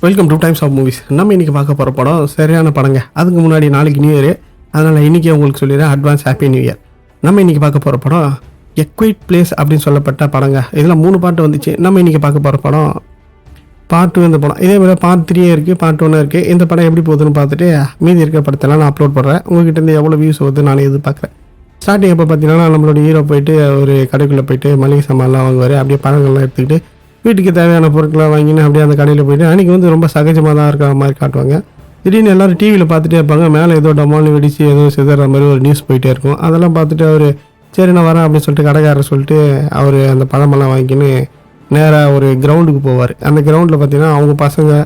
Welcome to Times of Movies. நம்ம இன்றைக்கி பார்க்க போகிற படம் சரியான படங்க. அதுக்கு முன்னாடி நாளைக்கு நியூ இயர், அதனால் இன்றைக்கி உங்களுக்கு சொல்லிடுறேன் அட்வான்ஸ் ஹாப்பி நியூ இயர். நம்ம இன்றைக்கி பார்க்க போகிற படம் எ குவைட் பிளேஸ் அப்படின்னு சொல்லப்பட்ட படங்க. இதில் 3 பாட்டு வந்துச்சு. நம்ம இன்றைக்கி பார்க்க போகிற படம் பார்ட் 2. இந்த படம் இதே மாதிரி பார்ட் 3 இருக்குது, பார்ட் 1 இருக்குது. இந்த படம் எப்படி போகுதுன்னு பார்த்துட்டு மீதி இருக்கிற படத்தெல்லாம் நான் அப்லோட் பண்ணுறேன். உங்கள்கிட்ட இருந்து எவ்வளோ வியூஸ் வருது நான் எதிர்பார்க்குறேன். ஸ்டார்டிங் அப்போ பார்த்தீங்கன்னா நம்மளோட ஹீரோ போயிட்டு ஒரு கடைக்குள்ளே போயிட்டு மளிகை சாமான்லாம் வாங்குவார். அப்படியே பழங்கள்லாம் எடுத்துக்கிட்டு வீட்டுக்கு தேவையான பொருட்களை வாங்கின்னு அப்படியே அந்த கடையில் போய்ட்டு அன்றைக்கி வந்து ரொம்ப சகஜமாக தான் இருக்கிற மாதிரி காட்டுவாங்க. திடீர்னு எல்லோரும் டிவியில் பார்த்துட்டே இருப்பாங்க. மேலே ஏதோ டமால்னு வெடிச்சு ஏதோ சிதற மாதிரி ஒரு நியூஸ் போயிட்டே இருக்கும். அதெல்லாம் பார்த்துட்டு அவர் சரி நான் வரேன் அப்படின்னு சொல்லிட்டு கடைக்காரர் சொல்லிட்டு அவர் அந்த பழமெல்லாம் வாங்கின்னு நேராக ஒரு கிரவுண்டுக்கு போவார். அந்த கிரவுண்டில் பார்த்தீங்கன்னா அவங்க பசங்க,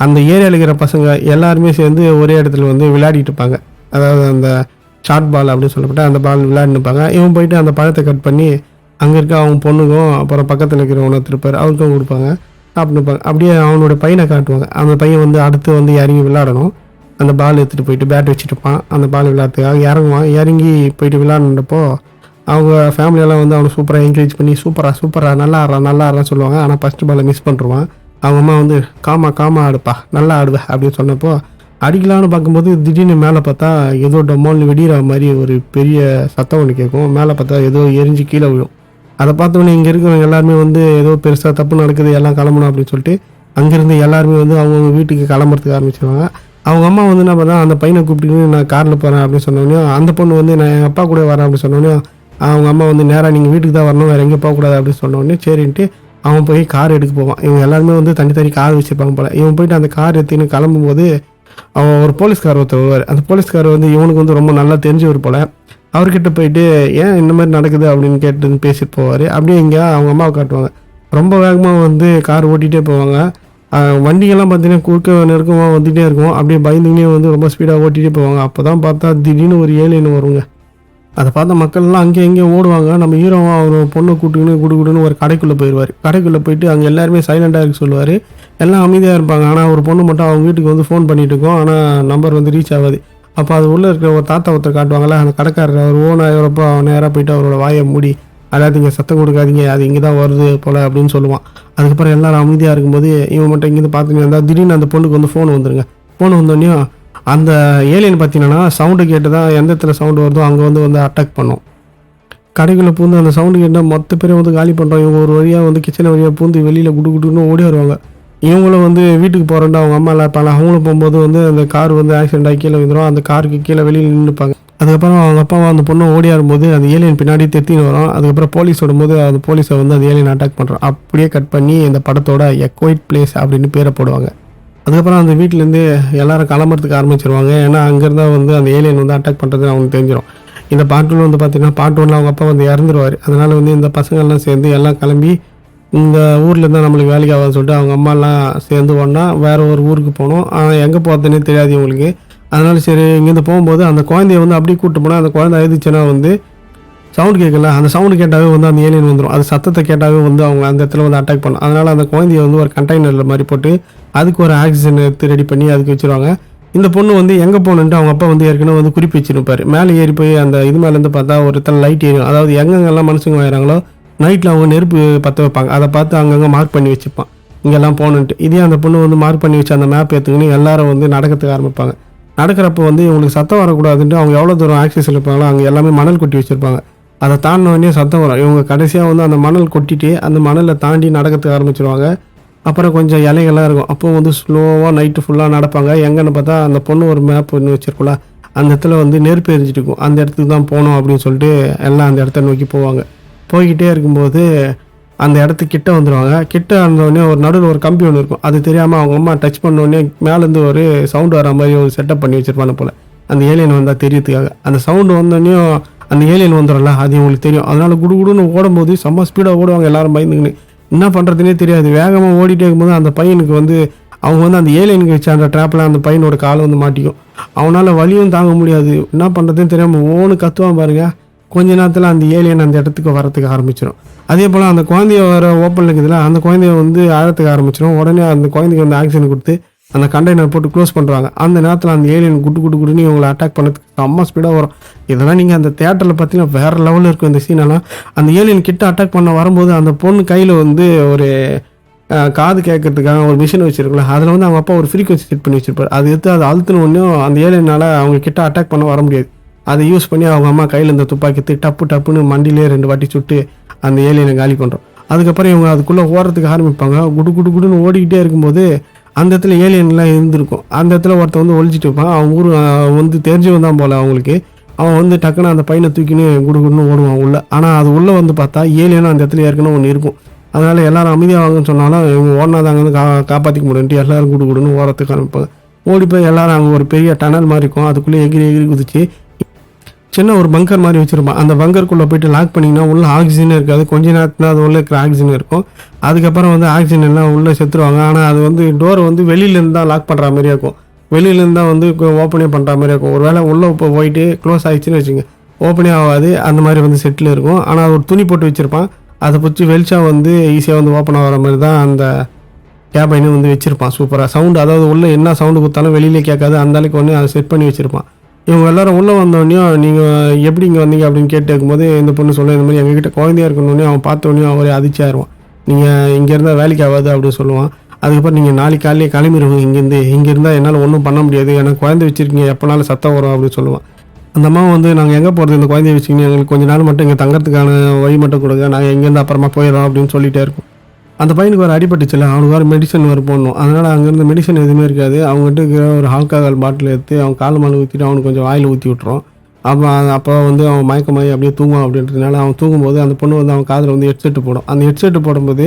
அந்த ஏரியாவில் இருக்கிற பசங்க எல்லாருமே சேர்ந்து ஒரே இடத்துல வந்து விளையாடிட்டு இருப்பாங்க. அதாவது அந்த ஷார்ட் பால் அப்படின்னு சொல்லப்பட்ட அந்த பால் விளையாடினுப்பாங்க. இவன் போயிட்டு அந்த பழத்தை கட் பண்ணி அங்கே இருக்க அவங்க பொண்ணுக்கும் அப்புறம் பக்கத்தில் இருக்கிறவனை திருப்பார், அவருக்கும் கொடுப்பாங்க, சாப்பிட்டுப்பாங்க. அப்படியே அவனோட பையனை காட்டுவாங்க. அந்த பையன் வந்து அடுத்து வந்து இறங்கி விளையாடணும். அந்த பால் எடுத்துகிட்டு போயிட்டு பேட் வச்சுட்டுப்பான். அந்த பால் விளையாடுறதுக்காக இறங்குவான். இறங்கி போயிட்டு விளையாடுனப்போ அவங்க ஃபேமிலியெல்லாம் வந்து அவனை சூப்பராக என்கரேஜ் பண்ணி சூப்பராக நல்லா ஆடுறான்னு சொல்லுவாங்க. ஆனால் ஃபஸ்ட்டு பாலை மிஸ் பண்ணிருவான். அவங்க அம்மா வந்து காமா ஆடுப்பா, நல்லா ஆடுவேன் அப்படின்னு சொன்னப்போ அடிக்கலான்னு பார்க்கும்போது திடீர்னு மேலே பார்த்தா ஏதோ டமால்னு வெடிகிற மாதிரி ஒரு பெரிய சத்தம் ஒன்று கேட்கும். மேலே பார்த்தா ஏதோ எரிஞ்சு கீழே விழும். அதை பார்த்தோன்னே இங்கே இருக்கிறவங்க எல்லாருமே வந்து ஏதோ பெருசாக தப்பு நடக்குது, எல்லாம் கிளம்பணும் அப்படின்னு சொல்லிட்டு அங்கேருந்து எல்லாருமே வந்து அவங்கவுங்க வீட்டுக்கு கிளம்புறதுக்கு ஆரம்பிச்சிருவாங்க. அவங்க அம்மா வந்து என்ன பண்ணா அந்த பையனை கூப்பிட்டு நான் காரில் போகிறேன் அப்படின்னு சொன்னோடனே அந்த பொண்ணு வந்து நான் எங்கள் அப்பா கூட வரேன் அப்படின்னு சொன்னோடனே அவங்க அம்மா வந்து நேராக நீங்கள் வீட்டுக்கு தான் வரணும், வேறு எங்கேயும் போகக்கூடாது அப்படின்னு சொன்னோடனே சரின்ட்டு அவன் போய் கார் எடுக்க போவான். இவங்க எல்லாருமே வந்து தனி கார் வச்சுருப்பாங்க போல். இவன் போயிட்டு அந்த கார் எடுத்துன்னு கிளம்பும்போது அவன் ஒரு போலீஸ்கார் ஒருத்தர் வருவார். அந்த போலீஸ்கார் வந்து இவனுக்கு வந்து ரொம்ப நல்லா தெரிஞ்சவர் போல். அவர்கிட்ட போயிட்டு ஏன் இந்த மாதிரி நடக்குது அப்படின்னு கேட்டு பேசிட்டு போவார். அப்படியே இங்கே அவங்க அம்மாவை காட்டுவாங்க. ரொம்ப வேகமாக வந்து கார் ஓட்டிகிட்டே போவாங்க. வண்டிகள்லாம் பார்த்தீங்கன்னா குறுக்க நெருக்கமாக வந்துகிட்டே இருக்கும். அப்படியே பயந்துக்கினே வந்து ரொம்ப ஸ்பீடாக ஓட்டிகிட்டே போவாங்க. அப்போ தான் பார்த்தா திடீர்னு ஒரு ஏலியன் வருங்க. அதை பார்த்தா மக்கள்லாம் அங்கேயும் ஓடுவாங்க. நம்ம ஹீரோவும் அவர் பொண்ணை கூட்டுன்னு ஒரு கடைக்குள்ளே போயிடுவார். கடைக்குள்ளே போயிட்டு அங்கே எல்லாருமே சைலண்டாக இருக்க சொல்லுவார். எல்லாம் அமைதியாக இருப்பாங்க. ஆனால் ஒரு பொண்ணு மட்டும் அவங்க வீட்டுக்கு வந்து ஃபோன் பண்ணிகிட்டு இருக்கோம். ஆனால் நம்பர் வந்து ரீச் ஆகாது. அப்போ அது உள்ளே இருக்கிற ஒரு தாத்தா ஒருத்தர் காட்டுவாங்களே, அந்த கடைக்காரர் அவர் ஓனாகிறப்போ அவன் நேராக போயிட்டு அவரோட வாயை மூடி அதாதீங்க, சத்தம் கொடுக்காதீங்க, அது இங்கே தான் வருது போல் அப்படின்னு சொல்லுவான். அதுக்கப்புறம் எல்லாரும் அமைதியாக இருக்கும்போது இவன் மட்டும் இங்கேருந்து பார்த்துட்டு இருந்தால் திடீர்னு அந்த பொண்ணுக்கு வந்து ஃபோன் வந்துருங்க. ஃபோன் வந்தோடனே அந்த ஏலியன் பார்த்தீங்கன்னா சவுண்டு கேட்டு தான் எந்த இடத்துல சவுண்டு வருதோ அங்கே வந்து அட்டாக் பண்ணும். கடைக்குள்ளே பூந்து அந்த சவுண்டு கேட்டால் மொத்த பேரை வந்து காலி பண்ணுறோம். இவங்க ஒரு வழியாக வந்து கிச்சனை வழியாக பூந்து வெளியில் குடுன்னு ஓடி வருவாங்க. இவங்களும் வந்து வீட்டுக்கு போகிறேன்ட்டு அவங்க அம்மா எல்லாம் இருப்பாங்க. அவங்களும் போகும்போது வந்து அந்த கார் வந்து ஆக்சிடென்ட் ஆகி கீழே விழுந்துடும். அந்த காருக்கு கீழே வெளியில் நின்றுப்பாங்க. அதுக்கப்புறம் அவங்க அப்பா அந்த பொண்ணை ஓடியாரும்போது அந்த ஏலியன் பின்னாடி தெத்தின்னு வரும். அதுக்கப்புறம் போலீஸ் வரும்போது அந்த போலீஸை வந்து அந்த ஏலியன் அட்டாக் பண்ணுறோம். அப்படியே கட் பண்ணி இந்த படத்தோட எ குவைட் பிளேஸ் அப்படின்னு பேரை போடுவாங்க. அதுக்கப்புறம் அந்த வீட்டிலேருந்து எல்லாரும் கிளம்புறதுக்கு ஆரம்பிச்சிருவாங்க. ஏன்னா அங்கேருந்தா வந்து அந்த ஏலியன் வந்து அட்டாக் பண்ணுறது அவங்களுக்கு தெரிஞ்சிடும். இந்த பார்ட் 1 வந்து பார்த்திங்கன்னா பார்ட் 1 அவங்க அப்பா வந்து இறந்துருவார். அதனால் வந்து இந்த பசங்கள்லாம் சேர்ந்து எல்லாம் கிளம்பி இந்த ஊரில் இருந்தால் நம்மளுக்கு வேலைக்கு ஆகாதுன்னு சொல்லிட்டு அவங்க அம்மாலாம் சேர்ந்து ஒன்றா வேறு ஒரு ஊருக்கு போகணும். ஆனால் எங்கே போகிறதுனே தெரியாது இவங்களுக்கு. அதனால சரி இங்கேருந்து போகும்போது அந்த குழந்தைய வந்து அப்படியே கூப்பிட்டு போனால் அந்த குழந்தை அழுதுச்சுன்னா வந்து சவுண்டு கேட்கல. அந்த சவுண்டு கேட்டாவே வந்து அந்த ஏலியன் வந்துடும். அது சத்தத்தை கேட்டாவே வந்து அவங்க அந்த இடத்துல வந்து அட்டாக் பண்ணும். அதனால் அந்த குழந்தைய வந்து ஒரு கண்டெய்னரில் மாதிரி போட்டு அதுக்கு ஒரு ஆக்சிஜன் எடுத்து ரெடி பண்ணி அதுக்கு வச்சுருவாங்க. இந்த பொண்ணு வந்து எங்கே போகணுன்ட்டு அவங்க அப்பா வந்து ஏற்கனவே வந்து குறிப்பு வச்சுருப்பார். மேலே ஏறி போய் அந்த இது மேலேருந்து பார்த்தா ஒரு இடத்துல லைட் ஏறும். அதாவது எங்கெங்கெல்லாம் மனுஷங்க வாங்குறாங்களோ நைட்டில் அவங்க நெருப்பு பற்ற வைப்பாங்க. அதை பார்த்து அங்கங்கே மார்க் பண்ணி வச்சுப்பான் இங்கெல்லாம் போகணுன்ட்டு. இதே அந்த பொண்ணு வந்து மார்க் பண்ணி வச்சு அந்த மேப் எடுத்துக்கின்னு எல்லாரும் வந்து நடக்கிறதுக்கு ஆரம்பிப்பாங்க. நடக்கிறப்போ வந்து இவங்களுக்கு சத்தம் வரக்கூடாதுன்ட்டு அவங்க எவ்வளோ தூரம் ஆக்சஸ் இருப்பாங்களோ அங்கே எல்லாமே மணல் கொட்டி வச்சுருப்பாங்க. அதை தாண்டினோடனே சத்தம் வரும். இவங்க கடைசியாக வந்து அந்த மணல் கொட்டிட்டு அந்த மணலை தாண்டி நடக்கிறதுக்கு ஆரம்பிச்சிருவாங்க. அப்புறம் கொஞ்சம் இலைகள்லாம் இருக்கும். அப்போ வந்து ஸ்லோவாக நைட்டு ஃபுல்லாக நடப்பாங்க. எங்கன்னு பார்த்தா அந்த பொண்ணு ஒரு மேப் ஒன்று வச்சுருக்கோம்ல, அந்த இடத்துல வந்து நெருப்பு எரிஞ்சிட்டு இருக்கும். அந்த இடத்துக்கு தான் போகணும் அப்படின்னு சொல்லிட்டு எல்லாம் அந்த இடத்த நோக்கி போவாங்க. போய்கிட்டே இருக்கும்போது அந்த இடத்துக்கு கிட்ட வந்துடுவாங்க. கிட்ட வந்தோடனே ஒரு நடுவில் ஒரு கம்பி ஒன்று இருக்கும். அது தெரியாமல் அவங்க அம்மா டச் பண்ணோடனே மேலேருந்து ஒரு சவுண்டு வர மாதிரி ஒரு செட்டப் பண்ணி வச்சுருப்பாங்க போல், அந்த ஏலியன் வந்தால் தெரியறதுக்காக. அந்த சவுண்டு வந்தோடனே அந்த ஏலியன் வந்துடும்ல அது இவங்களுக்கு தெரியும். அதனால் குடுன்னு ஓடும்போது செம்ம ஸ்பீடாக ஓடுவாங்க. எல்லாரும் பயந்துக்கின்னு என்ன பண்ணுறதுனே தெரியாது. வேகமாக ஓடிட்டே இருக்கும்போது அந்த பையனுக்கு வந்து அவங்க வந்து அந்த ஏலியனுக்கு வச்ச அந்த ட்ராப்பில் அந்த பையனோட காலை வந்து மாட்டிக்கும். அவனால் வலியும் தாங்க முடியாது. என்ன பண்ணுறதுன்னு தெரியாமல் ஓன்னு கத்துவான் பாருங்க. கொஞ்ச நேரத்தில் அந்த ஏலியன் அந்த இடத்துக்கு வரத்துக்கு ஆரம்பிச்சிடும். அதே போல் அந்த குழந்தைய வர ஓப்பனில் இருக்குதுல, அந்த குழந்தைய வந்து ஆழத்துக்கு ஆரம்பிச்சிடும். உடனே அந்த குழந்தைக்கு வந்து ஆக்சிஜன் கொடுத்து அந்த கண்டெய்னர் போட்டு க்ளோஸ் பண்ணுறாங்க. அந்த நேரத்தில் அந்த ஏலியன் குட்டுன்னு இவங்களை அட்டாக் பண்ணதுக்கு செம்ம ஸ்பீடாக வரும். இதெல்லாம் நீங்கள் அந்த தேட்டரில் பார்த்தீங்கன்னா வேறு லெவலில் இருக்கும் இந்த சீனெல்லாம். அந்த ஏலியன் கிட்ட அட்டாக் பண்ண வரும்போது அந்த பொண்ணு கையில் வந்து ஒரு காது கேட்கறதுக்காக ஒரு மிஷின் வச்சிருக்கல, அதில் வந்து அவங்க அப்பா ஒரு ஃப்ரீக்வன்சி செட் பண்ணி வச்சிருப்பாரு. அது எடுத்து அதை அழுத்தின உடனே அந்த ஏலியனால் அவங்க கிட்ட அட்டாக் பண்ண வர முடியாது. அதை யூஸ் பண்ணி அவங்க அம்மா கையில் இந்த துப்பாக்கி எடுத்து டப்பு டப்புன்னு மண்டிலே 2 வாட்டி சுட்டு அந்த ஏலியனை காலி பண்ணுறோம். அதுக்கப்புறம் இவங்க அதுக்குள்ளே ஓடுறதுக்கு ஆரம்பிப்பாங்க. குடு குடு குடுன்னு ஓடிக்கிட்டே இருக்கும்போது அந்த இடத்துல ஏலியன்லாம் இருந்திருக்கும். அந்த இடத்துல ஒருத்தன் வந்து ஒழிச்சிட்டு இருப்பான். அவன் ஊர் வந்து தெரிஞ்சவன் தான் போல அவங்களுக்கு. அவன் வந்து டக்குன்னு அந்த பையனை தூக்கின்னு குடு குடுன்னு ஓடுவான் உள்ள. ஆனால் அது உள்ளே வந்து பார்த்தா ஏலியனும் அந்த இடத்துல ஏற்கனவே ஒன்று இருக்கும். அதனால் எல்லாரும் அமைதியாக வாங்கன்னு சொன்னாலும் இவங்க ஓடினாதாங்க வந்து காப்பாற்றிக்க முடியும்ட்டு எல்லாரும் குடு குடுன்னு ஓரத்துக்கு ஆரம்பிப்பாங்க. ஓடி போய் எல்லாரும் அங்கே ஒரு பெரிய டனல் மாதிரி இருக்கும். அதுக்குள்ளே எகிரி எகிரி குதிச்சு சின்ன ஒரு பங்கர் மாதிரி வச்சுருப்பான். அந்த பங்கருக்குள்ளே போயிட்டு லாக் பண்ணிங்கன்னா உள்ளே ஆக்சிஜனே இருக்காது. கொஞ்ச நேரத்தில் அது உள்ளே இருக்கிற ஆக்சிஜன் இருக்கும். அதுக்கப்புறம் வந்து ஆக்சிஜன் எல்லாம் உள்ளே செத்துருவாங்க. ஆனால் அது வந்து டோரை வந்து வெளியிலேருந்து தான் லாக் பண்ணுற மாதிரியே இருக்கும். வெளியிலேருந்து தான் வந்து ஓப்பனே பண்ணுற மாதிரி இருக்கும். ஒரு வேளை உள்ளே இப்போ போயிட்டு க்ளோஸ் ஆகிடுச்சின்னு வச்சுங்க, ஓப்பனே ஆகாது. அந்த மாதிரி வந்து செட்டில் இருக்கும். ஆனால் அது ஒரு துணி போட்டு வச்சுருப்பான். அதை பிடிச்சி வெளிச்சா வந்து ஈஸியாக வந்து ஓப்பன் ஆகிற மாதிரி தான் அந்த கேபைனு வந்து வச்சுருப்பான். சூப்பராக சவுண்டு, அதாவது உள்ளே என்ன சவுண்டு கொடுத்தாலும் வெளியிலே கேட்காது. அந்த அளவுக்கு வந்து அதை செட் பண்ணி வச்சுருப்பான். இவங்க எல்லாரும் உள்ளே வந்தோடனையும் நீங்கள் எப்படி இங்கே வந்தீங்க அப்படின்னு கேட்டு இருக்கும்போது இந்த பொண்ணு சொல்ல, இந்த மாதிரி எங்ககிட்ட குழந்தையா இருக்கணுன்னே அவன் பார்த்தோன்னே அவரே அதிர்ச்சியாயிருவான். நீங்கள் இங்கே இருந்தால் வேலைக்கு ஆகாது அப்படின்னு சொல்லுவான். அதுக்கப்புறம் நீங்கள் நாளைக்கு காலையிலே கிளம்பிடுவோம் இங்கே இருந்தால் என்னால் ஒன்றும் பண்ண முடியாது, எனக்கு குழந்தை வச்சுருக்கீங்க, எப்போனாலும் சத்தம் வரும் அப்படின்னு சொல்லுவான். அந்த அம்மா வந்து நாங்கள் எங்கே போகிறது, இந்த குழந்தைய வச்சுக்கிங்க, எங்களுக்கு கொஞ்சம் நாள் மட்டும் இங்கே தங்கறதுக்கான வழி மட்டும் கொடுங்க, நாங்கள் எங்கேருந்து அப்புறமா போயிடறோம் அப்படின்னு சொல்லிகிட்டே இருக்கும். அந்த பையனுக்கு ஒரு அடிபட்டுச்சுல, அவனுக்கு வேறு மெடிசன் வேறு போடணும். அதனால் அங்கேருந்து மெடிசன் எதுவுமே இருக்காது. அவங்ககிட்ட இருக்கிற ஒரு ஆல்கஹால் பாட்டில் எடுத்து அவன் கால் மேலே ஊற்றிட்டு அவனுக்கு கொஞ்சம் வாயில் ஊற்றி விட்டுரும். அப்போ வந்து அவன் மயக்கமாயி அப்படியே தூங்குவான். அப்படின்றதுனால அவன் தூங்கும்போது அந்த பொண்ணு வந்து அவன் காதில் வந்து ஹெட்செட்டு போடும். அந்த ஹெட்செட்டு போடும்போது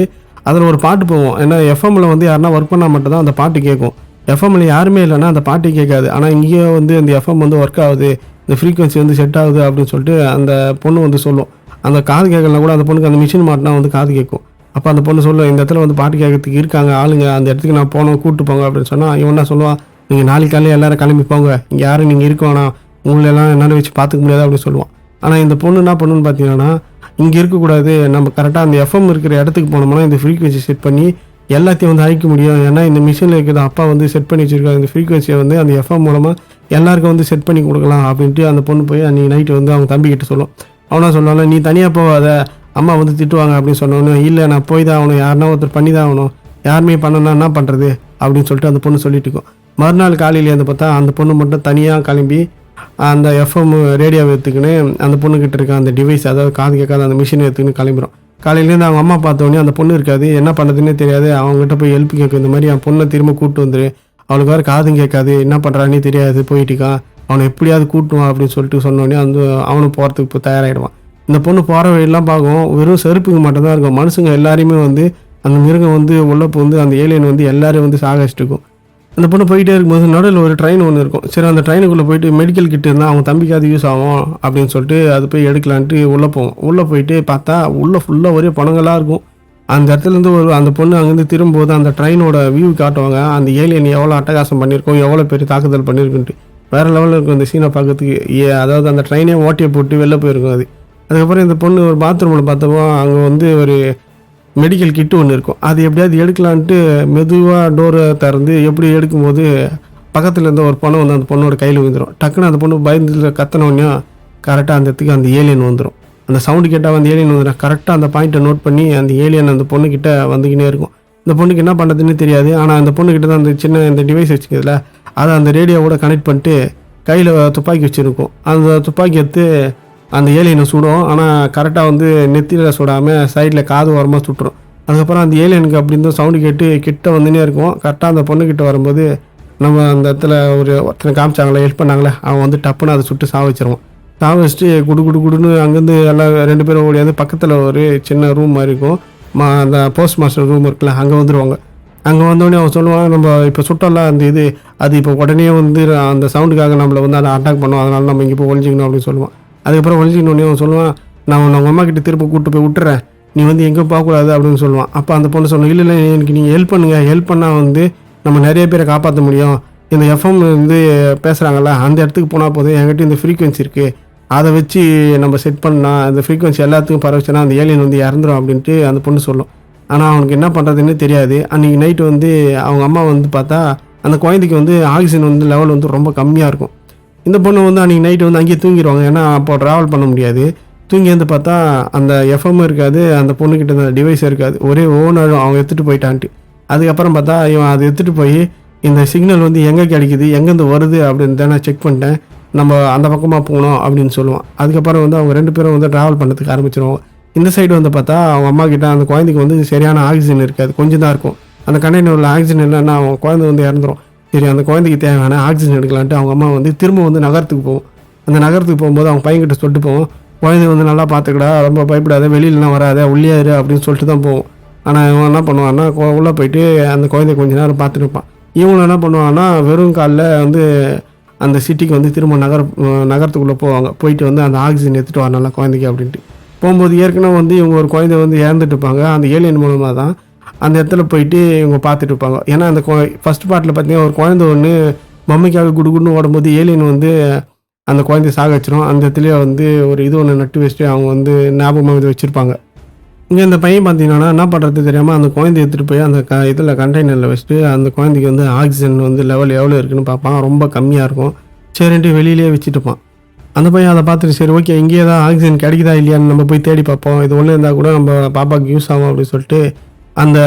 அதில் ஒரு பாட்டு போவோம். ஏன்னா எஃப்எம்மில் வந்து யாருன்னா ஒர்க் பண்ணால் மட்டும் தான் அந்த பாட்டு கேட்கும். எஃப்எம்மில் யாருமே இல்லைன்னா அந்த பாட்டு கேட்காது. ஆனால் இங்கேயே வந்து இந்த எஃப்எம் வந்து ஒர்க் ஆகுது, இந்த ஃப்ரீக்வன்சி வந்து செட் ஆகுது அப்படின்னு சொல்லிட்டு அந்த பொண்ணு வந்து சொல்லும். அந்த காது கேட்கலாம் கூட அந்த பொண்ணுக்கு அந்த மிஷின் மாட்டினா வந்து காது கேட்கும். அப்போ அந்த பொண்ணு சொல்லும், இந்த இடத்துல வந்து பாட்டு கேட்கறதுக்கு இருக்காங்க ஆளுங்க, அந்த இடத்துக்கு நான் போனோம் கூப்பிட்டு போங்க அப்படின்னு சொன்னால் இவன் என்ன சொல்லுவான், நீங்கள் நாளைக்கு காலையில் எல்லோரும் கிளம்பி போங்க, இங்கே யாரும் நீங்கள் இருக்க வேணாம், உங்களெல்லாம் என்னால் வச்சு பார்த்துக்க முடியாது அப்படின்னு சொல்லுவான். ஆனால் இந்த பொண்ணு என்ன பண்ணுன்னு பார்த்தீங்கன்னா, இங்கே இருக்கக்கூடாது, நம்ம கரெக்டாக அந்த எஃப்எம் இருக்கிற இடத்துக்கு போனோம்னா இந்த ஃப்ரீக்வன்சி செட் பண்ணி எல்லாத்தையும் வந்து அழிக்க முடியும். ஏன்னா இந்த மிஷினில் இருக்கிற அப்பா வந்து செட் பண்ணி வச்சுருக்காங்க, இந்த ஃப்ரீக்வன்சியை வந்து அந்த எஃப்எம் மூலமாக எல்லாருக்கும் வந்து செட் பண்ணி கொடுக்கலாம் அப்படின்ட்டு அந்த பொண்ணு போய் அன்றைக்கி நைட்டு வந்து அவங்க தம்பிக்கிட்ட சொல்லும். அவனா சொன்னாலும், நீ தனியாக போகாத, அம்மா வந்து திட்டுவாங்க அப்படின்னு சொன்னோன்னு, இல்லை நான் போய் தான் ஆகணும், யாருன்னா ஒருத்தர் பண்ணி தான் ஆகணும், யாருமே பண்ணனா என்ன பண்ணுறது அப்படின்னு சொல்லிட்டு அந்த பொண்ணு சொல்லிட்டு இருக்கும். மறுநாள் காலையிலே வந்து பார்த்தா அந்த பொண்ணு மட்டும் தனியாக கிளம்பி அந்த எஃப்எம் ரேடியோவை எடுத்துக்கின்னு அந்த பொண்ணுக்கிட்ட இருக்க அந்த டிவைஸ், அதாவது காது கேட்காத அந்த மிஷினை எடுத்துக்கின்னு கிளம்பிடும். காலையிலேருந்து அவங்க அம்மா பார்த்தோன்னே அந்த பொண்ணு இருக்காது, என்ன பண்ணுறதுன்னே தெரியாது. அவங்ககிட்ட போய் ஹெல்ப் கேட்கும், இந்த மாதிரி என் பொண்ணை திரும்ப கூப்பிட்டு வந்துரு, அவளுக்கு வேறு காதும் கேட்காது, என்ன பண்ணுறானே தெரியாது, போயிட்டுக்கான், அவனை எப்படியாவது கூட்டுவான் அப்படின்னு சொல்லிட்டு சொன்னோடனே அவனும் போகிறதுக்கு இப்போ தயாராகிடுவான். இந்த பொண்ணு போகிற வழியெல்லாம் பார்க்கும், வெறும் செருப்புக்கு மட்டும்தான் இருக்கும். மனுஷங்க எல்லாரையுமே வந்து அந்த மிருகம் வந்து உள்ளப்போ வந்து அந்த ஏலியன் வந்து எல்லாரையும் வந்து சாகடிச்சிட்டு இருக்கும். அந்த பொண்ணு போயிட்டே இருக்கும்போது நடுவில் ஒரு ட்ரெயின் ஒன்று இருக்கும். சரி, அந்த ட்ரெயினுக்குள்ளே போயிட்டு மெடிக்கல் கிட் இருந்தால் அவங்க தம்பிக்கு அது யூஸ் ஆகும் அப்படின்னு சொல்லிட்டு அது போய் எடுக்கலான்ட்டு உள்ளே போவோம். உள்ளே போயிட்டு பார்த்தா உள்ளே ஃபுல்லாக ஒரே பணங்களாக இருக்கும். அந்த இடத்துலேருந்து அந்த பொண்ணு அங்கேருந்து திரும்பும்போது அந்த ட்ரெயினோட வியூ காட்டுவாங்க. அந்த ஏலியன் எவ்வளோ அட்டகாசம் பண்ணியிருக்கோம், எவ்வளோ பெரிய தாக்குதல் பண்ணியிருக்குன்ட்டு வேறு லெவலில் இருக்கும் இந்த சீனை பார்க்கறதுக்கு. அதாவது அந்த ட்ரெயினே ஓட்டியை போட்டு வெளில போயிருக்கும் அது. அதுக்கப்புறம் இந்த பொண்ணு ஒரு பாத்ரூமில் பார்த்தப்போ அங்கே வந்து ஒரு மெடிக்கல் கிட்டு ஒன்று இருக்கும். அது எப்படியாவது எடுக்கலான்ட்டு மெதுவாக டோரை திறந்து எப்படி எடுக்கும்போது பக்கத்தில் இருந்த ஒரு பணம் வந்து அந்த பொண்ணோட கையில் விழுந்துடும். டக்குன்னு அந்த பொண்ணு பயந்து கத்தினோடனே கரெக்டாக அந்த இடத்துக்கு அந்த ஏலியன் வந்துடும். அந்த சவுண்டு கேட்டால் வந்து ஏலியன் வந்துடும். கரெக்டாக அந்த பாயிண்ட்டை நோட் பண்ணி அந்த ஏலியன் அந்த பொண்ணுக்கிட்ட வந்துக்கினே இருக்கும். இந்த பொண்ணுக்கு என்ன பண்ணுறதுன்னு தெரியாது. ஆனால் அந்த பொண்ணுக்கிட்ட தான் அந்த சின்ன இந்த டிவைஸ் வச்சுக்கிறதுல அதை அந்த ரேடியோவோட கனெக்ட் பண்ணிட்டு கையில் துப்பாக்கி வச்சுருக்கும். அந்த துப்பாக்கி எடுத்து அந்த ஏலியனை சுடும். ஆனால் கரெக்டாக வந்து நெத்தியில் சுடாமல் சைடில் காது ஓரமாக சுட்டுரும். அதுக்கப்புறம் அந்த ஏலியனுக்கு அப்படின்னு சவுண்டு கேட்டு கிட்ட வந்துனே இருக்கும். கரெக்டாக அந்த பொண்ணுக்கிட்ட வரும்போது நம்ம அந்த இடத்துல ஒருத்தனை காமிச்சாங்களே, ஹெல்ப் பண்ணாங்களே, அவன் வந்து டப்புன்னு அதை சுட்டு சாவச்சிருவான். சாவச்சிட்டு குடு குடு குடுன்னு அங்கேருந்து எல்லாம் 2 பேரும் ஓடியாந்து பக்கத்தில் ஒரு சின்ன ரூம் மாதிரி இருக்கும், அந்த போஸ்ட் மாஸ்டர் ரூம் இருக்குல்ல, அங்கே வந்துடுவாங்க. அங்கே வந்தோடனே அவன் சொல்லுவான், நம்ம இப்போ சுட்டோம்ல அந்த அது இப்போ உடனே வந்து அந்த சவுண்டுக்காக நம்மளை வந்து அதை அட்டாக் பண்ணுவோம், அதனால நம்ம இங்கே போய் ஒழிஞ்சிக்கணும் அப்படின்னு சொல்லுவான். அதுக்கப்புறம் ஒழிஞ்சிக்கணுன்னே அவன் சொல்லுவான், நான் உங்கள் அம்மா கிட்ட திரும்ப கூப்பிட்டு போய் விட்டுறேன், நீ வந்து எங்கேயும் போகக்கூடாது அப்படின்னு சொல்லுவான். அப்போ அந்த பொண்ணு சொன்னோம், இல்லை எனக்கு நீங்கள் ஹெல்ப் பண்ணுங்கள், ஹெல்ப் பண்ணால் வந்து நம்ம நிறைய பேரை காப்பாற்ற முடியும், இந்த எஃப்எம் வந்து பேசுகிறாங்கல்ல அந்த இடத்துக்கு போனால் போதும், என்கிட்ட இந்த ஃப்ரீக்வன்சி இருக்குது, அதை வச்சு நம்ம செட் பண்ணால் அந்த ஃப்ரீக்வன்சி எல்லாத்துக்கும் பரவச்சுன்னா அந்த ஏலியன் வந்து இறந்துடும் அப்படின்ட்டு அந்த பொண்ணு சொல்லும். ஆனால் அவனுக்கு என்ன பண்ணுறதுன்னு தெரியாது. அன்றைக்கி நைட்டு வந்து அவங்க அம்மா வந்து பார்த்தா அந்த குழந்தைக்கு வந்து ஆக்சிஜன் வந்து லெவல் வந்து ரொம்ப கம்மியாக இருக்கும். இந்த பொண்ணு வந்து அன்றைக்கி நைட்டு வந்து அங்கேயே தூங்கிடுவாங்க. ஏன்னா அப்போ ட்ராவல் பண்ண முடியாது. தூங்கி வந்து பார்த்தா அந்த எஃப்எம் இருக்காது, அந்த பொண்ணுக்கிட்ட அந்த டிவைஸ் இருக்காது, ஒரே ஓனர் அவங்க எடுத்துகிட்டு போயிட்டான்ட்டு. அதுக்கப்புறம் பார்த்தா இவன் அதை எடுத்துகிட்டு போய் இந்த சிக்னல் வந்து எங்கே கிடைக்குது, எங்கேருந்து வருது அப்படின்னு நான் செக் பண்ணிட்டேன், நம்ம அந்த பக்கமாக போகணும் அப்படின்னு சொல்லுவான். அதுக்கப்புறம் வந்து அவங்க 2 பேரும் வந்து ட்ராவல் பண்ணுறதுக்கு ஆரம்பிச்சிருவாங்க. இந்த சைடு வந்து பார்த்தா அவங்க அம்மா கிட்ட அந்த குழந்தைக்கு வந்து சரியான ஆக்சிஜன் இருக்காது, கொஞ்சம் தான் இருக்கும். அந்த கண்டெய்னரில் ஆக்சிஜன் இல்லைன்னா அவங்க குழந்தை வந்து இறந்துடும். சரி, அந்த குழந்தைக்கு தேவையான ஆக்சிஜன் எடுக்கலான்ட்டு அவங்க அம்மா வந்து திரும்ப வந்து நகரத்துக்கு போகும். அந்த நகரத்துக்கு போகும்போது அவங்க பையன்கிட்ட சொல்லிட்டு போவோம், குழந்தை வந்து நல்லா பார்த்துக்கடா, ரொம்ப பயப்படாத, வெளியிலலாம் வராத, உள்ளே இரு அப்படின்னு சொல்லிட்டு தான் போவோம். ஆனால் இவன் என்ன பண்ணுவான்னா உள்ளே போயிட்டு அந்த குழந்தைய கொஞ்ச நேரம் பார்த்துட்டு இருப்பான். இவங்களும் என்ன பண்ணுவாங்கன்னா வெறும் காலில் வந்து அந்த சிட்டிக்கு வந்து திரும்ப நகரத்துக்குள்ளே போவாங்க. போயிட்டு வந்து அந்த ஆக்சிஜன் எடுத்துகிட்டு வரணும்ல குழந்தைக்கு அப்படின்ட்டு போகும்போது ஏற்கனவே வந்து இவங்க ஒரு குழந்தை வந்து இறந்துட்டு இருப்பாங்க. அந்த ஏலியன் மூலமாக தான் அந்த இடத்துல போயிட்டு இவங்க பார்த்துட்டு இருப்பாங்க. ஏன்னா அந்த ஃபஸ்ட் பார்ட்டில் பார்த்தீங்கன்னா ஒரு குழந்தை ஒன்று மம்மிக்காக குடுகுடுன்னு ஓடும்போது ஏலியன் வந்து அந்த குழந்தைய சாக வச்சிரும். அந்த இடத்துலேயே வந்து ஒரு இது ஒன்று நட்டு வச்சுட்டு அவங்க வந்து ஞாபகமாக இது வச்சுருப்பாங்க. இங்கே இந்த பையன் பார்த்தீங்கன்னா என்ன பண்ணுறது தெரியாமல் அந்த குழந்தைய எடுத்துகிட்டு போய் அந்த இதில் கண்டெய்னரில் வச்சுட்டு அந்த குழந்தைக்கு வந்து ஆக்சிஜன் வந்து லெவல் எவ்வளோ இருக்குன்னு பார்ப்பான். ரொம்ப கம்மியாக இருக்கும். சரின்ட்டு வெளியிலேயே வச்சுட்டுப்பான். அந்த பையன் அதை பார்த்துட்டு சரி ஓகே, இங்கேயே தான் ஆக்சிஜன் கிடைக்குதா இல்லையான்னு நம்ம போய் தேடி பார்ப்போம், இது ஒன்று இருந்தால் கூட நம்ம பாப்பாவுக்கு யூஸ் ஆகும் அப்படின்னு சொல்லிட்டு அந்த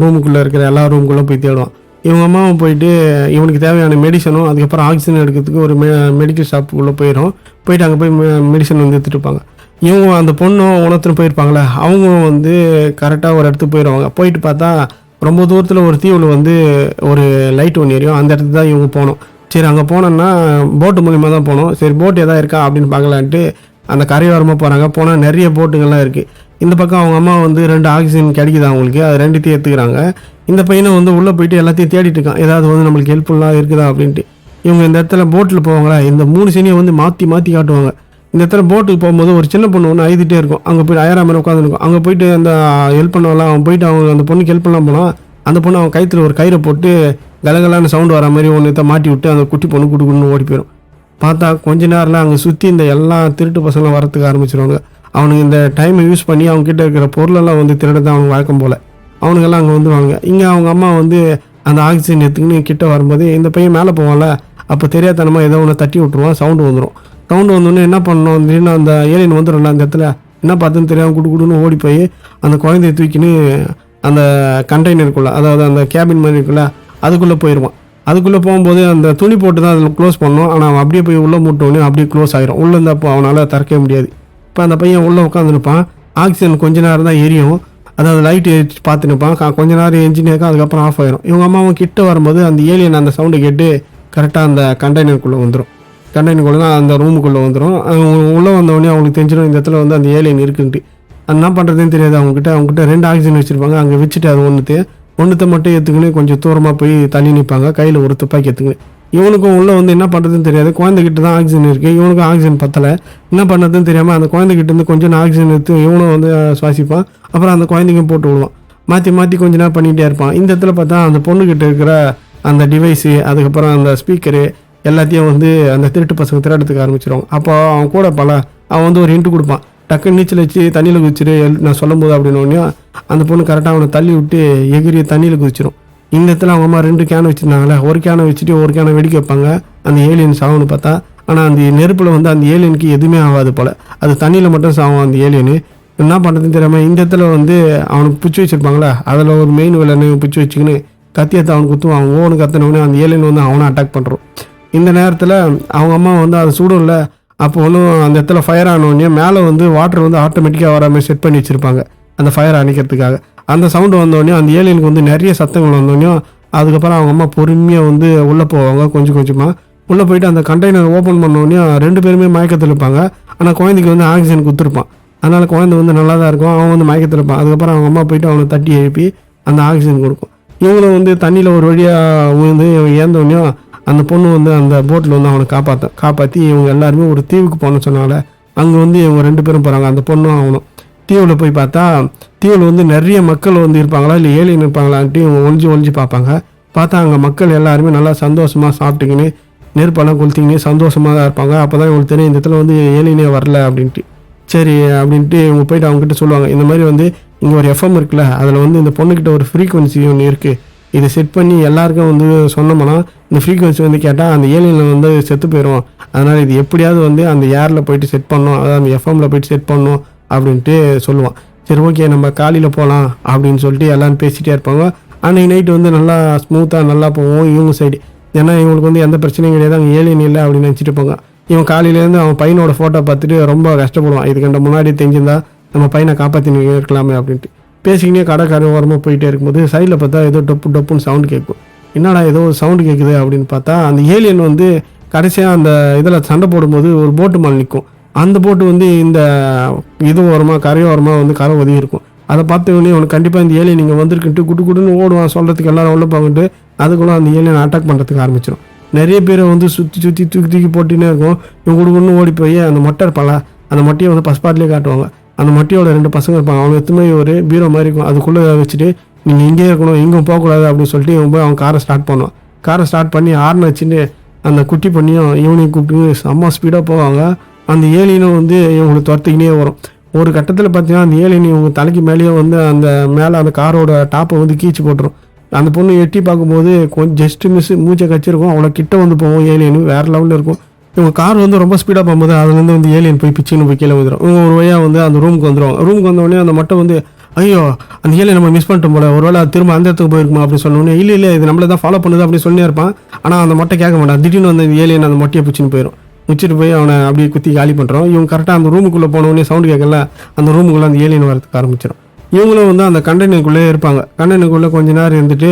ரூமுக்குள்ளே இருக்கிற எல்லா ரூமுக்குள்ளே போய் தேடுவான். இவங்க அம்மாவும் போயிட்டு இவனுக்கு தேவையான மெடிசனும் அதுக்கப்புறம் ஆக்சிஜன் எடுக்கிறதுக்கு ஒரு மெடிக்கல் ஷாப்புக்குள்ளே போயிட்டு அங்கே போய் மெடிசன் வந்து எடுத்துகிட்டு இருப்பாங்க. இவங்க அந்த பொண்ணும் உணர்த்துன்னு போயிருப்பாங்களே, அவங்க வந்து கரெக்டாக ஒரு இடத்துக்கு போயிடுவாங்க. போயிட்டு பார்த்தா ரொம்ப தூரத்தில் ஒரு தீவில் வந்து ஒரு லைட் ஒன்று எரியும். அந்த இடத்துக்கு தான் இவங்க போகணும். சரி, அங்கே போனோன்னா போட்டு மூலிமா தான் போகணும். சரி, போட்டு எதாவது இருக்கா அப்படின்னு பார்க்கலான்ட்டு அந்த கரையோரமாக போகிறாங்க. போனால் நிறைய போட்டுகள்லாம் இருக்குது. இந்த பக்கம் அவங்க அம்மா வந்து 2 ஆக்சிஜன் கிடைக்குது அவங்களுக்கு, அது 2த்தையும் எடுத்துக்கிறாங்க. இந்த பையனை வந்து உள்ளே போயிட்டு எல்லாத்தையும் தேடிட்டு இருக்கான், ஏதாவது வந்து நம்மளுக்கு ஹெல்ப்ஃபுல்லாக இருக்குதா அப்படின்ட்டு. இவங்க இந்த இடத்துல போட்டில் போவாங்களா, இந்த 3 சீனியை வந்து மாற்றி காட்டுவாங்க. இந்த இடத்துல போட்டுக்கு போகும்போது ஒரு சின்ன பொண்ணு ஒன்று அழுதுகிட்டே இருக்கும். அங்கே போய்ட்டு அயரா மாதிரி உட்காந்துருக்கும். அங்கே போயிட்டு அந்த ஹெல்ப் பண்ணலாம், அவன் போயிட்டு அவங்க அந்த பொண்ணுக்கு ஹெல்ப் பண்ணலாம் போனால் அந்த பொண்ணு அவன் கைத்தில் ஒரு கயிறை போட்டு கலகலான சவுண்டு வர மாதிரி ஒன்று மாட்டி விட்டு அந்த குட்டி பொண்ணு குடுக்குன்னு ஓடி போயிடும். பார்த்தா கொஞ்ச நேரத்தில் அங்கே சுற்றி இந்த எல்லா திருட்டு பசங்களும் வரத்துக்கு ஆரம்பிச்சிருவாங்க. அவனுக்கு இந்த டைமை யூஸ் பண்ணி அவங்க கிட்ட இருக்கிற பொருளெல்லாம் வந்து திருடதான் அவனுக்கு வழக்கம் போல். அவனுக்கெல்லாம் அங்கே வந்துடுவாங்க. இங்கே அவங்க அம்மா வந்து அந்த ஆக்சிஜன் எடுத்துக்கின்னு கிட்ட வரும்போது இந்த பையன் மேலே போவான்ல, அப்போ தெரியாதனமாக ஏதோ ஒன்று தட்டி விட்ருவான். சவுண்டு வந்துடும். சவுண்டு வந்தோடனே என்ன பண்ணணும், திடீர்னு அந்த ஏலியன் வந்துடும்ல அந்த இடத்துல, என்ன பார்த்துன்னு தெரியாமல் குடுன்னு ஓடி போய் அந்த குழந்தைய தூக்கின்னு அந்த கண்டெய்னருக்குள்ளே, அதாவது அந்த கேபின் மாதிரி இருக்குல்ல அதுக்குள்ளே போயிடுவான். அதுக்குள்ளே போகும்போது அந்த துணி போட்டு தான் அதில் க்ளோஸ் பண்ணோம். ஆனால் அவன் அப்படியே போய் உள்ளே மூட்டோடனே அப்படியே க்ளோஸ் ஆகிரும். உள்ளே இருந்தால் அப்போ அவனால் திறக்கவே முடியாது. இப்போ அந்த பையன் உள்ளே உட்காந்துருப்பான். ஆக்சிஜன் கொஞ்ச நேரம் தான் எரியும், அதாவது லைட் எரிச்சு பார்த்துருப்பான். கொஞ்ச நேரம் என்ஜினியருக்கும் அதுக்கப்புறம் ஆஃப் ஆயிரும். இவங்க அம்மாவும் கிட்ட வரும்போது அந்த ஏலியன் அந்த சவுண்டை கேட்டு கரெக்டாக அந்த கண்டெய்னருக்குள்ளே வந்துடும். கண்டெய்னருக்குள்ளே தான் அந்த ரூமுக்குள்ளே வந்துடும். உள்ளே வந்தவொடனே அவங்களுக்கு தெரிஞ்சிடும் இந்த இடத்துல வந்து அந்த ஏலியன் இருக்குன்ட்டு. அது என்ன பண்ணுறதுன்னு தெரியாது. அவங்ககிட்ட 2 ஆக்சிஜன் வச்சுருப்பாங்க. அங்கே வச்சுட்டு அது ஒன்றுத்தை மட்டும் ஏற்றுக்குன்னு கொஞ்சம் தூரமாக போய் தள்ளி நிற்பாங்க. கையில் ஒரு துப்பாக்கி ஏற்றுக்குன்னு. இவனுக்கும் உள்ளே வந்து என்ன பண்ணுறதுன்னு தெரியாது. குழந்தைகிட்ட தான் ஆக்சிஜன் இருக்குது, இவனுக்கும் ஆக்சிஜன் பத்தலை. என்ன பண்ணுறதுன்னு தெரியாமல் அந்த குழந்தைகிட்டேருந்து கொஞ்சம் ஆக்சிஜன் எடுத்து இவனும் வந்து சுவாசிப்பான். அப்புறம் அந்த குழந்தைக்கும் போட்டு விடுவான். மாற்றி கொஞ்ச நேரம் பண்ணிகிட்டே இருப்பான். இந்த இடத்துல பார்த்தா அந்த பொண்ணுக்கிட்ட இருக்கிற அந்த டிவைஸு, அதுக்கப்புறம் அந்த ஸ்பீக்கரு எல்லாத்தையும் வந்து அந்த திருட்டு பசங்க திருடத்துக்கு ஆரம்பிச்சிடுவாங்க. அப்போ அவன் கூட அவன் வந்து ஒரு ஹிண்ட் கொடுப்பான், டக்குன்னு நீச்சல் வச்சு தண்ணியில் குதிச்சிரு நான் சொல்லும்போது அப்படின்னோடனே அந்த பொண்ணு கரெக்டாக அவனை தள்ளி விட்டு எகிரி தண்ணியில் குதிச்சிடும். இந்த இடத்துல அவங்க அம்மா 2 கேனை வச்சுருந்தாங்களே, ஒரு கேனை வச்சுட்டு ஒரு கேனை வெடிக்க வைப்பாங்க. அந்த ஏலியன் சாவுன்னு பார்த்தா, ஆனால் அந்த நெருப்பில் வந்து அந்த ஏலியனுக்கு எதுவுமே ஆகாது போல், அது தண்ணியில் மட்டும் சாவும் அந்த ஏலியனு. என்ன பண்ணுறதுன்னு தெரியாமல் இந்த இடத்துல வந்து அவனுக்கு பிடிச்சி வச்சுருப்பாங்களே, அதில் ஒரு மெயின் வில்லனை பிடிச்சி வச்சுக்கின்னு கத்தியத்தை அவனுக்கு குத்துவான். அவன் ஓவனு கத்தினவனே அந்த ஏலியன் வந்து அவனை அட்டாக் பண்ணுறோம். இந்த நேரத்தில் அவங்க அம்மா வந்து அதை சுடும்ல, அப்போ ஒன்றும் அந்த இடத்துல ஃபயர் ஆனோடனே மேலே வந்து வாட்டர் வந்து ஆட்டோமேட்டிக்காக வர மாதிரி செட் பண்ணி வச்சுருப்பாங்க அந்த ஃபயர் அணைக்கிறதுக்காக. அந்த சவுண்டு வந்தோடனே அந்த ஏலியனுக்கு வந்து நிறைய சத்தங்கள் வந்தோடனே அதுக்கப்புறம் அவங்க அம்மா பொறுமையாக வந்து உள்ளே போவாங்க. கொஞ்சமாக உள்ளே போயிட்டு அந்த கண்டெய்னர் ஓப்பன் பண்ணோடனே 2 பேருமே மயக்கத்தில் இருப்பாங்க. ஆனால் குழந்தைக்கு வந்து ஆக்சிஜன் கொடுத்துருப்பான். அதனால் குழந்தை வந்து நல்லா தான் இருக்கும், அவன் வந்து மயக்கத்தில் இருப்பான். அதுக்கப்புறம் அவங்க அம்மா போயிட்டு அவனை தட்டி எழுப்பி அந்த ஆக்சிஜன் கொடுக்கும். இவங்களும் வந்து தண்ணியில் ஒரு வழியாக விழுந்து ஏந்தோடனே அந்த பொண்ணு வந்து அந்த போட்டில் வந்து அவனை காப்பாற்றி இவங்க எல்லாருமே ஒரு தீவுக்கு போகணும்னு சொன்னால அங்கே வந்து இவங்க 2 பேரும் போகிறாங்க. அந்த பொண்ணும் அவனும் தீவில் போய் பார்த்தா தீவில் வந்து நிறைய மக்கள் வந்து இருப்பாங்களா இல்லை ஏலியன் இருப்பாங்களான்ட்டு இவங்க ஒழிஞ்சு பார்ப்பாங்க. பார்த்தா அங்கே மக்கள் எல்லாருமே நல்லா சந்தோஷமாக சாப்பிட்டுக்கின்னு நெருப்பெல்லாம் கொளுத்திக்கின்னு சந்தோஷமாக தான் இருப்பாங்க. அப்போ தான் இவங்களுக்கு தெரியும் இந்த இடத்துல வந்து ஏலியனே வரல அப்படின்ட்டு. சரி அப்படின்ட்டு இவங்க போயிட்டு அவங்ககிட்ட சொல்லுவாங்க, இந்த மாதிரி வந்து இங்கே ஒரு எஃப்எம் இருக்குல்ல, அதில் வந்து இந்த பொண்ணுக்கிட்ட ஒரு ஃப்ரீக்வன்சி ஒன்று இருக்குது, இதை செட் பண்ணி எல்லாருக்கும் வந்து சொன்னோம்னா இந்த ஃப்ரீக்வன்சி வந்து கேட்டால் அந்த ஏலியனில் வந்து செத்து போயிடும். அதனால் இது எப்படியாவது வந்து அந்த ஏரில் போயிட்டு செட் பண்ணணும், அதாவது அந்த எஃப்எம்மில் போயிட்டு செட் பண்ணணும் அப்படின்ட்டு சொல்லுவான். சரி ஓகே நம்ம காலையில் போகலாம் அப்படின்னு சொல்லிட்டு எல்லோரும் பேசிகிட்டே இருப்பாங்க. அன்றைக்கி நைட்டு வந்து நல்லா ஸ்மூத்தாக நல்லா போவோம் இவங்க சைடு. ஏன்னா இவங்களுக்கு வந்து எந்த பிரச்சனையும் கிடையாது, அங்கே ஏலியன் இல்லை அப்படின்னு நினச்சிட்டு போங்க. இவன் காலையிலேருந்து அவன் பையனோட ஃபோட்டோ பார்த்துட்டு ரொம்ப கஷ்டப்படுவான். இதுக்கண்ட முன்னாடி தெரிஞ்சிருந்தா நம்ம பையனை காப்பாற்றி இருக்கலாமே அப்படின்ட்டு பேசிக்கினே கடை ஓரமாக போயிட்டே இருக்கும்போது சைடில் பார்த்தா ஏதோ டொப்புன்னு சவுண்டு கேட்கும். என்னடா ஏதோ ஒரு சவுண்டு கேட்குது அப்படின்னு பார்த்தா அந்த ஏலியன் வந்து கடைசியாக அந்த இதில் சண்டை போடும்போது ஒரு போட்டு மேலே நிற்கும். அந்த போட்டு வந்து இந்த இது ஓரமாக கரையோரமாக வந்து கரை ஒதுங்கி இருக்கும். அதை பார்த்த உடனே அவனுக்கு கண்டிப்பாக இந்த ஏலியன் நீங்கள் வந்திருக்குன்ட்டு குடுன்னு ஓடுவான். சொல்கிறதுக்கு எல்லாரும் உள்ள போகிட்டு அதுக்குள்ளே அந்த ஏலியன் அட்டாக் பண்ணுறதுக்கு ஆரம்பிச்சிடும். நிறைய பேரை வந்து சுற்றி தூக்கி போட்டுன்னே இருக்கும். இவங்க குடுன்னு ஓடி போய் அந்த மொட்டை இருப்பாளா, அந்த மொட்டையை வந்து பஸ்பாட்லேயே காட்டுவாங்க. அந்த மொட்டையோட 2 பசங்க இருப்பாங்க. அவங்க எத்துமே ஒரு பீரோ மாதிரி இருக்கும். அதுக்குள்ளே வச்சுட்டு நீங்கள் இங்கே இருக்கணும், இங்கே போகக்கூடாது அப்படின்னு சொல்லிட்டு இவன் போய் அவன் காரை ஸ்டார்ட் பண்ணுவான். காரை ஸ்டார்ட் பண்ணி ஹார்ன் வச்சுட்டு அந்த குட்டி பண்ணியும் இவனையும் கூப்பிட்டு செம்ம ஸ்பீடாக போவாங்க. அந்த ஏலியனும் வந்து இவங்களுக்கு துரத்துக்கினே வரும். ஒரு கட்டத்தில் பார்த்தீங்கன்னா அந்த ஏலியன் இவங்க தலைக்கு மேலேயே வந்து அந்த மேலே அந்த காரோட டாப்பை வந்து கீச்சு போட்டுரும். அந்த பொண்ணு எட்டி பார்க்கும்போது கொஞ்சம் ஜஸ்ட் மிஸ் மூச்சை கச்சிருக்கும். அவ்வளோ கிட்ட வந்து போவோம். ஏலியனு வேறு லெவலில் இருக்கும். இவங்க கார் வந்து ரொம்ப ஸ்பீடாக போகும்போது அதுலேருந்து வந்து ஏலியன் போய் பிச்சுன்னு போய் கீழே வந்துடும். இவங்க ஒரு வழியாக வந்து அந்த ரூமுக்கு வந்துடுவாங்க. ரூமுக்கு வந்தோடனே அந்த மட்டை வந்து ஐயோ அந்த ஏலியன் நம்ம மிஸ் பண்ணிட்டோம் போல, ஒருவேளை அது திரும்ப அந்த இடத்துக்கு போயிருக்குமா அப்படின்னு சொன்னோடனே இல்லை இது நம்மளை தான் ஃபாலோ பண்ணுது அப்படின்னு சொல்லியே இருப்பான். ஆனால் அந்த மட்டை கேட்க மாட்டான். திடீர்னு வந்து ஏலியன் அந்த மொட்டையை பிடிச்சின்னு போயிடும். வச்சுட்டு போய் அவனை அப்படியே குத்தி காலி பண்ணுறோம். இவங்க கரெக்டாக அந்த ரூமுக்குள்ளே போனோடனே சவுண்டு கேட்கல, அந்த ரூமுக்குள்ளே அந்த ஏலியன் வரதுக்கு ஆரம்பிச்சிடும். இவங்களும் வந்து அந்த கண்டெய்னருக்குள்ளே இருப்பாங்க. கண்டெய்னருக்குள்ளே கொஞ்ச நேரம் இருந்துட்டு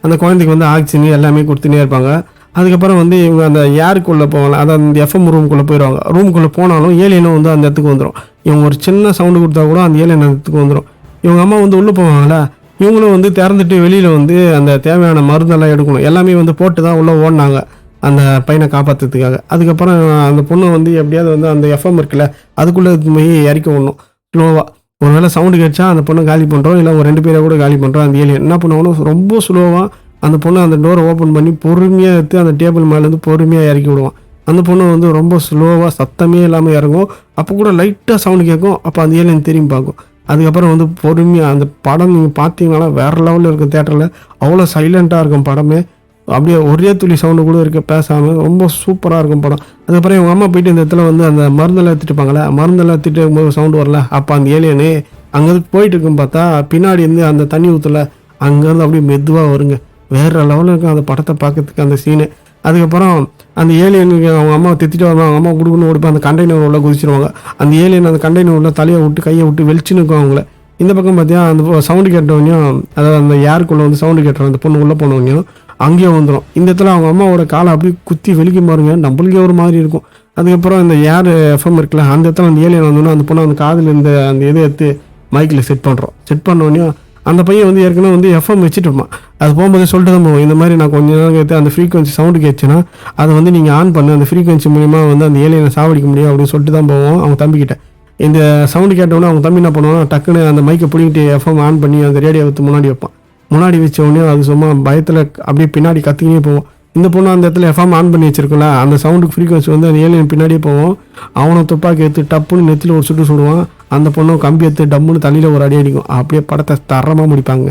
அந்த குழந்தைக்கு வந்து ஆக்சிஜன் எல்லாமே கொடுத்துனே இருப்பாங்க. அதுக்கப்புறம் வந்து இவங்க அந்த ஏருக்குள்ளே போவாங்க, அதாவது அந்த எஃப்எம் ரூமுக்குள்ளே போயிடுவாங்க. ரூமுக்குள்ளே போனாலும் ஏலியனும் வந்து அந்த இடத்துக்கு வந்துடும். இவங்க ஒரு சின்ன சவுண்டு கொடுத்தா கூட அந்த ஏலியன் அந்த இடத்துக்கு வந்துடும். இவங்க அம்மா வந்து உள்ளே போவாங்களா, இவங்களும் வந்து திறந்துட்டு வெளியில் வந்து அந்த தேவையான மருந்தெல்லாம் எடுக்கணும். எல்லாமே வந்து போட்டு தான் உள்ளே ஓடினாங்க அந்த பையனை காப்பாற்றுறதுக்காக. அதுக்கப்புறம் அந்த பொண்ணை வந்து எப்படியாவது வந்து அந்த எஃப்எம் இருக்குல்ல அதுக்குள்ளே போய் இறக்கி விடணும் ஸ்லோவாக. ஒரு வேளை சவுண்டு கேட்சா அந்த பொண்ணை காலி பண்ணுறோம், இல்லை ஒரு 2 பேரை கூட காலி பண்ணுறோம். அந்த ஏலியன் என்ன பண்ணுவாங்கன்னா ரொம்ப ஸ்லோவாக அந்த பொண்ணை அந்த டோரை ஓப்பன் பண்ணி பொறுமையாக எடுத்து அந்த டேபிள் மேலேருந்து பொறுமையாக இறக்கி விடுவான். அந்த பொண்ணு வந்து ரொம்ப ஸ்லோவாக சத்தமே இல்லாமல் இறங்கும். அப்போ கூட லைட்டாக சவுண்டு கேட்கும். அப்போ அந்த ஏலியன் திரும்பி பார்க்கும். அதுக்கப்புறம் வந்து பொறுமையாக அந்த படம் நீங்கள் பார்த்தீங்கன்னா வேறு லெவலில் இருக்கும். தேட்டரில் அவ்வளோ சைலண்ட்டாக இருக்கும் படமே. அப்படியே ஒரே துளி சவுண்டு கூட இருக்க பேசாமல் ரொம்ப சூப்பராக இருக்கும் படம். அதுக்கப்புறம் எங்கள் அம்மா போயிட்டு இந்த இடத்துல வந்து அந்த மருந்தெல்லாம் எடுத்துட்டுப்பாங்களே, மருந்தெல்லாம் எடுத்துகிட்டு இருக்கும்போது சவுண்டு வரல. அப்போ அந்த ஏலியனு அங்கேருந்து போயிட்டு இருக்குன்னு பார்த்தா பின்னாடி இருந்து அந்த தண்ணி ஊற்றல அங்கேருந்து அப்படியே மெதுவாக வருங்க. வேறு லெவலில் இருக்கும் அந்த படத்தை பார்க்கறதுக்கு அந்த சீனு. அதுக்கப்புறம் அந்த ஏலியனுக்கு அவங்க அம்மா திட்டிட்டு வருவாங்க. அவங்க அம்மா குடுக்குன்னு ஓடிப்போய் அந்த கண்டெய்னர் உள்ள குதிச்சிருவாங்க. அந்த ஏலியன் அந்த கண்டெய்னர் உள்ள தலையை விட்டு கையை விட்டு வெளிச்சுன்னு இருக்கும் அவங்கள. இந்த பக்கம் பார்த்தியா அந்த சவுண்டு கேட்டவனையும், அதாவது அந்த யாருக்குள்ளே வந்து சவுண்டு கேட்டுறோம் அந்த பொண்ணு உள்ளே போனவனையும் அங்கேயே வந்துடும். இந்த இடத்துல அவங்க அம்மாவோட காலை அப்படியே குத்தி வெளிக்க பாருங்க, நம்மளுக்கே ஒரு மாதிரி இருக்கும். அதுக்கப்புறம் இந்த யார் எஃப்எம் இருக்குல்ல அந்த இடத்துல அந்த ஏலியன் வந்தோன்னா அந்த பொண்ணு அந்த காதில் இந்த அந்த இதை எடுத்து மைக்கில் செட் பண்ணுறோம். செட் பண்ணோடனே அந்த பையன் வந்து ஏற்கனவே வந்து எஃப்எம் வச்சுட்டுருப்பான். அது போகும்போது சொல்லிட்டு தான் போவோம், இந்த மாதிரி நான் கொஞ்ச நேரம் கேட்டு அந்த ஃப்ரீக்வன்சி சவுண்டு கேட்டுச்சுன்னா அதை வந்து நீங்கள் ஆன் பண்ணு, அந்த ஃப்ரீக்வன்சி மூலிமா வந்து அந்த ஏலியனை சாவடிக்க முடியும் அப்படின்னு சொல்லிட்டு தான் போவோம் அவங்க தம்பிக்கிட்ட. இந்த சவுண்டு கேட்டோன்னே அவங்க தம்பி என்ன பண்ணுவாங்க, டக்குன்னு அந்த மைக்கை பிடிக்கிட்டு எஃப்எம் ஆன் பண்ணி அந்த ரேடியோ வைத்து முன்னாடி வைப்பான். முன்னாடி வச்ச உடனே அது சும்மா பயத்தில் அப்படியே பின்னாடி கத்திக்கினே போவோம். இந்த பொண்ணு அந்த இடத்துல எஃப்எம் ஆன் பண்ணி வச்சிருக்கல, அந்த சவுண்டுக்கு ஃப்ரீக்வன்சி வந்து அந்த ஏலியன் பின்னாடியே போவோம். அவனை துப்பாக்கி எடுத்து டப்புன்னு நெத்தியில் ஒரு சுட்டு சுடுவான். அந்த பொண்ணும் கம்பி எடுத்து டம்முன்னு தலையில் ஒரு அடி அடிக்கும். அப்படியே படத்தை தரமாக முடிப்பாங்க.